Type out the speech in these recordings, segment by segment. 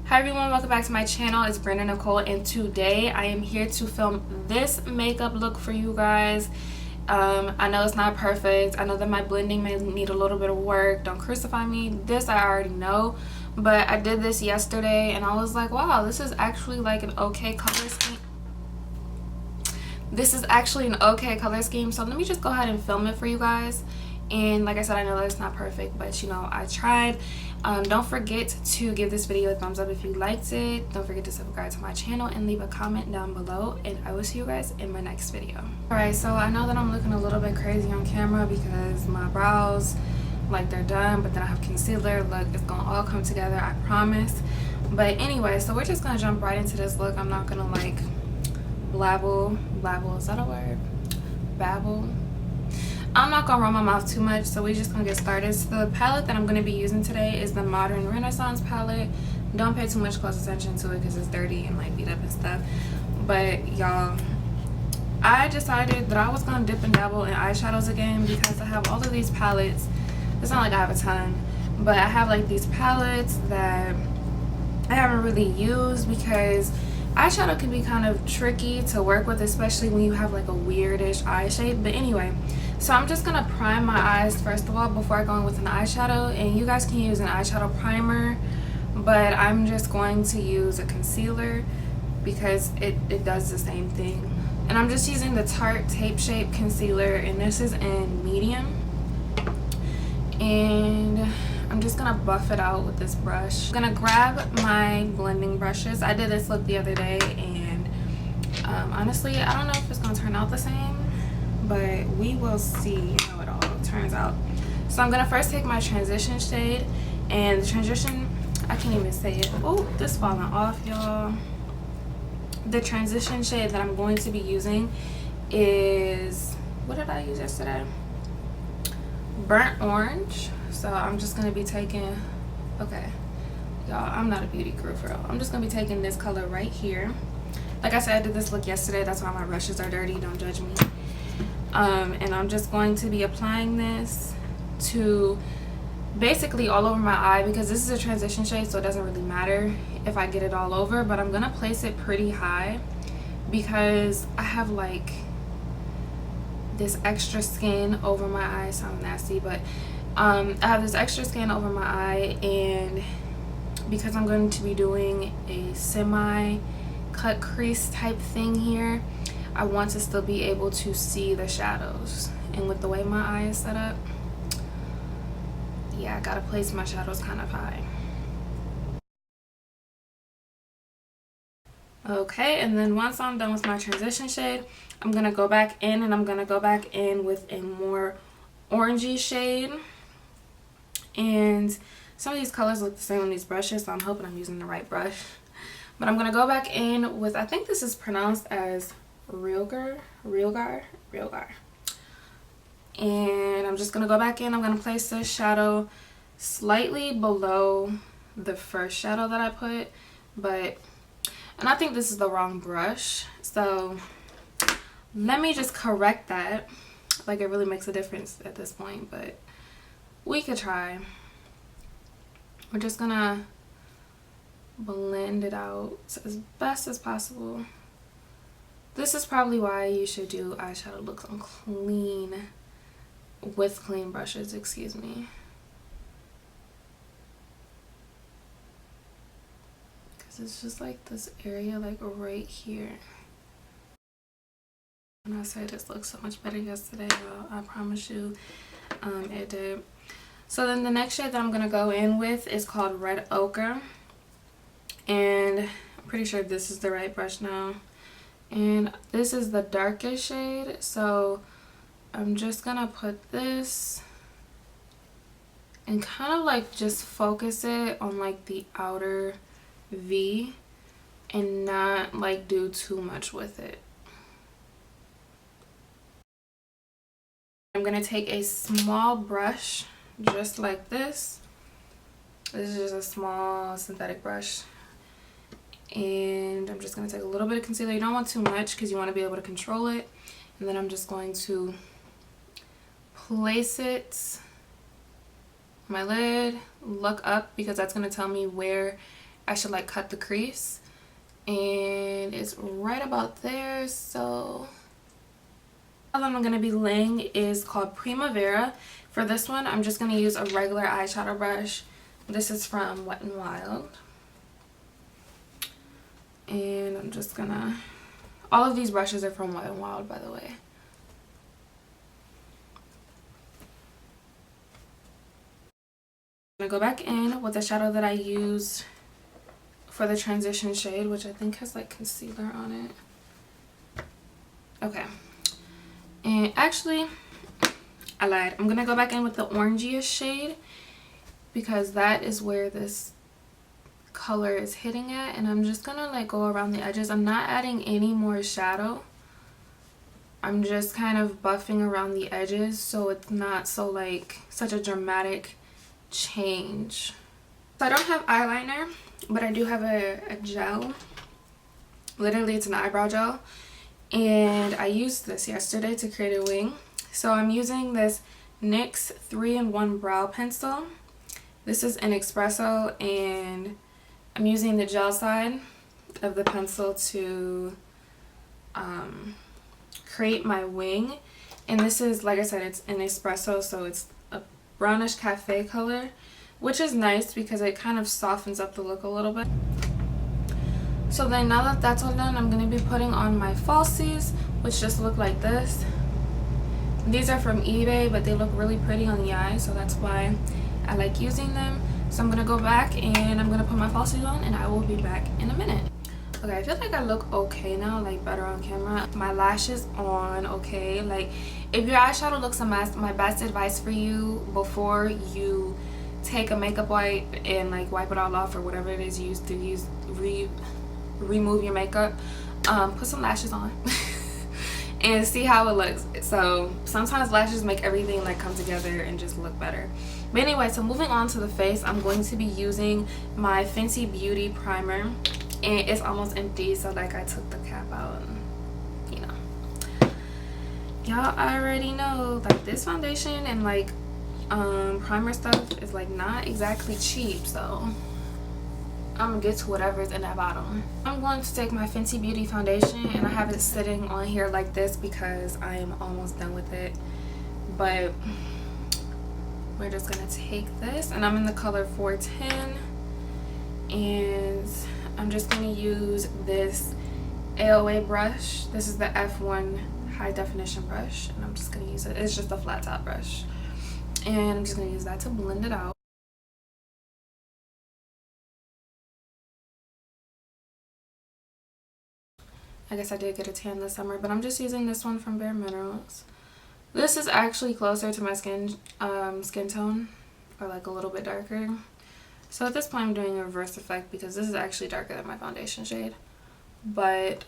Hi everyone, welcome back to my channel. It's Breanna Nicole, and today I am here to film this makeup look for you guys. I know it's not perfect. I know that my blending may need a little bit of work. Don't crucify me. This I already know, but I did this yesterday and I was like, wow, this is actually like an okay color scheme. This is actually an okay color scheme, so let me just go ahead and film it for you guys. And like I said, I know that it's not perfect, but you know, I tried. Don't forget to give this video a thumbs up if you liked it. Don't forget to subscribe to my channel and leave a comment down below, and I will see you guys in my next video. Alright, so I know that I'm looking a little bit crazy on camera because my brows, like, they're done, but then I have concealer. Look, it's gonna all come together, I promise. But anyway, so we're just gonna jump right into this look. I'm not gonna like blabble, is that a word? Babble. I'm not gonna run my mouth too much, so we're just gonna get started. So the palette that I'm gonna be using today is the Modern Renaissance palette. Don't pay too much close attention to it because it's dirty and like beat up and stuff. But y'all, I decided that I was gonna dip and dabble in eyeshadows again because I have all of these palettes. It's not like I have a ton, but I have like these palettes that I haven't really used because eyeshadow can be kind of tricky to work with, especially when you have like a weirdish eye shape. But anyway, so I'm just gonna prime my eyes first of all before I go in with an eyeshadow, and you guys can use an eyeshadow primer, but I'm just going to use a concealer because it does the same thing. And I'm just using the Tarte Tape Shape concealer, and this is in medium, and I'm just gonna buff it out with this brush. I'm gonna grab my blending brushes. I did this look the other day, and honestly, I don't know if it's gonna turn out the same, but we will see how it all turns out. So I'm gonna first take my transition shade, and the transition, I can't even say it. Oh, this falling off, y'all. The transition shade that I'm going to be using is, what did I use yesterday? Burnt orange. So I'm just gonna be taking, okay, y'all, I'm not a beauty guru for real. I'm just gonna be taking this color right here. Like I said, I did this look yesterday, that's why my brushes are dirty, don't judge me. And I'm just going to be applying this to basically all over my eye because this is a transition shade, so it doesn't really matter if I get it all over, but I'm gonna place it pretty high because I have like this extra skin over my eye. Sounds nasty, but I have this extra skin over my eye, and because I'm going to be doing a semi cut crease type thing here, I want to still be able to see the shadows. And with the way my eye is set up, yeah, I gotta place my shadows kind of high. Okay, and then once I'm done with my transition shade, I'm gonna go back in, and I'm gonna go back in with a more orangey shade. And some of these colors look the same on these brushes, so I'm hoping I'm using the right brush. But I'm gonna go back in with, I think this is pronounced as realgar. And I'm just gonna go back in. I'm gonna place this shadow slightly below the first shadow that I put, and I think this is the wrong brush, so let me just correct that. Like, it really makes a difference at this point, but we could try. We're just gonna blend it out as best as possible. This is probably why you should do eyeshadow looks on with clean brushes, excuse me. Because it's just like this area, like right here. And I said this looks so much better yesterday, y'all. I promise you, it did. So then the next shade that I'm gonna go in with is called Red Ochre, and I'm pretty sure this is the right brush now. And this is the darkest shade, so I'm just gonna put this and kind of like just focus it on like the outer V and not like do too much with it. I'm gonna take a small brush just like this. This is just a small synthetic brush, and I'm just going to take a little bit of concealer. You don't want too much because you want to be able to control it. And then I'm just going to place it on my lid, look up because that's going to tell me where I should like cut the crease, and it's right about there. So the color I'm going to be laying is called Primavera. For this one, I'm just going to use a regular eyeshadow brush. This is from Wet n Wild. And I'm just going to... all of these brushes are from Wet n Wild, by the way. I'm going to go back in with the shadow that I used for the transition shade, which I think has like concealer on it. Okay. And actually, I lied. I'm going to go back in with the orangiest shade because that is where this color is hitting at. And I'm just going to like go around the edges. I'm not adding any more shadow. I'm just kind of buffing around the edges so it's not so like such a dramatic change. So I don't have eyeliner, but I do have a gel. Literally, it's an eyebrow gel. And I used this yesterday to create a wing. So I'm using this NYX 3-in-1 brow pencil. This is an espresso, and I'm using the gel side of the pencil to create my wing. And this is, like I said, it's an espresso, so it's a brownish cafe color, which is nice because it kind of softens up the look a little bit. So then now that that's all done, I'm going to be putting on my falsies, which just look like this. These are from eBay, but they look really pretty on the eye, so that's why I like using them. So I'm going to go back and I'm going to put my falsies on, and I will be back in a minute. Okay, I feel like I look okay now, like better on camera. My lashes on, okay. Like, if your eyeshadow looks a mess, my best advice for you before you take a makeup wipe and like wipe it all off or whatever it is you used to use, remove your makeup, put some lashes on and see how it looks. So sometimes lashes make everything like come together and just look better. But anyway, so moving on to the face, I'm going to be using my Fenty Beauty primer, and it's almost empty, so like I took the cap out, and you know, y'all already know like this foundation and like primer stuff is like not exactly cheap, so I'm gonna get to whatever's in that bottle. I'm going to take my Fenty Beauty foundation, and I have it sitting on here like this because I am almost done with it. But we're just gonna take this, and I'm in the color 410, and I'm just gonna use this AOA brush. This is the F1 high definition brush, and I'm just gonna use it. It's just a flat top brush, and I'm just gonna use that to blend it out. I guess I did get a tan this summer, but I'm just using this one from Bareminerals. This is actually closer to my skin tone, or like a little bit darker. So at this point I'm doing a reverse effect because this is actually darker than my foundation shade. But,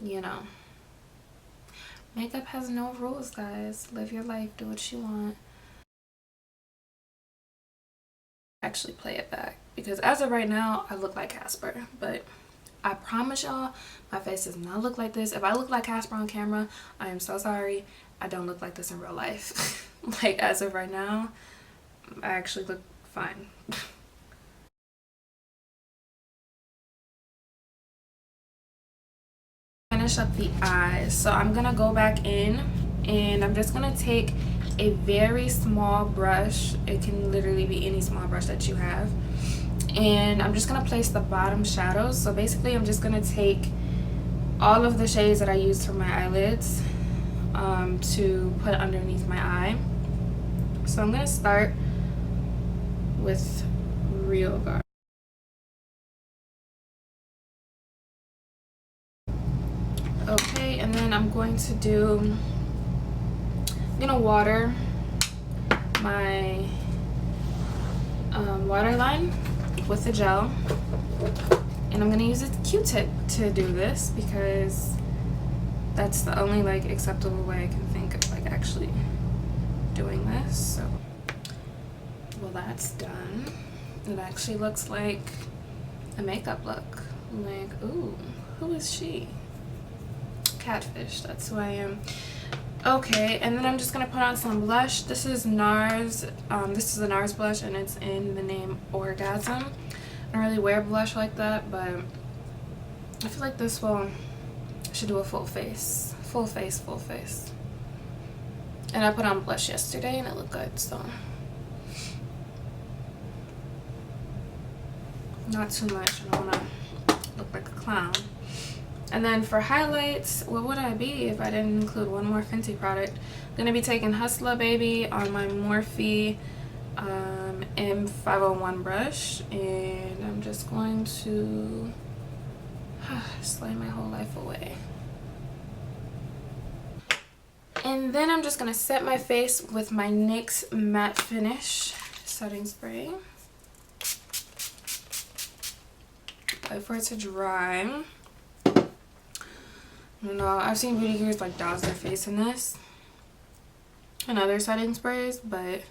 you know, makeup has no rules, guys. Live your life, do what you want. Actually play it back because as of right now I look like Casper, but I promise y'all my face does not look like this. If I look like Casper on camera, I am so sorry. I don't look like this in real life. Like as of right now, I actually look fine. Finish up the eyes, so I'm gonna go back in and I'm just gonna take a very small brush. It can literally be any small brush that you have, and I'm just gonna place the bottom shadows. So basically I'm just gonna take all of the shades that I used for my eyelids to put underneath my eye. So I'm gonna start with realgar. Okay, and then I'm going to do, I'm gonna water my waterline with the gel, and I'm gonna use a Q-tip to do this because that's the only like acceptable way I can think of like actually doing this. So, well, that's done. It actually looks like a makeup look. I'm like, ooh, who is she? Catfish, that's who I am. Okay, and then I'm just gonna put on some blush. This is NARS. This is a NARS blush, and it's in the name Orgasm. I don't really wear blush like that, but I feel like this will should do a full face. Full face, full face. And I put on blush yesterday and it looked good, so not too much. I don't want to look like a clown. And then for highlights, what would I be if I didn't include one more Fenty product? I'm going to be taking Hustla Baby on my Morphe M501 brush, and I'm just going to slay my whole life away. And then I'm just going to set my face with my NYX Matte Finish setting spray. Wait for it to dry. I don't know, I've seen beauty gurus like douse their face in this and other setting sprays, but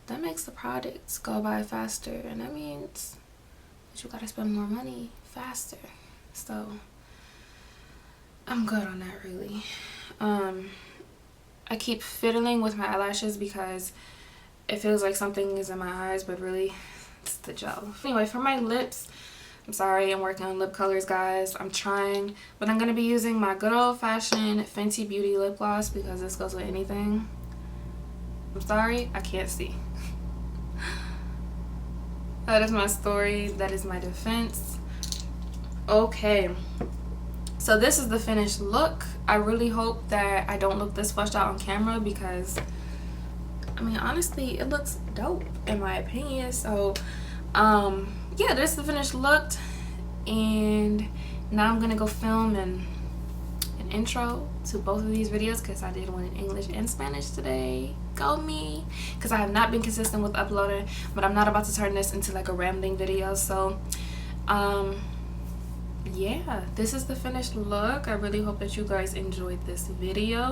that makes the products go by faster, and that means that you gotta spend more money faster. So I'm good on that, really. I keep fiddling with my eyelashes because it feels like something is in my eyes, but really it's the gel. Anyway, for my lips, I'm sorry, I'm working on lip colors, guys. I'm trying, but I'm going to be using my good old-fashioned Fenty Beauty lip gloss because this goes with anything. I'm sorry, I can't see. That is my story. That is my defense. Okay, so this is the finished look. I really hope that I don't look this fleshed out on camera because, I mean, honestly, it looks dope in my opinion. So, yeah, this is the finished look, and now I'm gonna go film an intro to both of these videos because I did one in English and Spanish today. Go me, because I have not been consistent with uploading, but I'm not about to turn this into like a rambling video. So yeah, this is the finished look. I really hope that you guys enjoyed this video.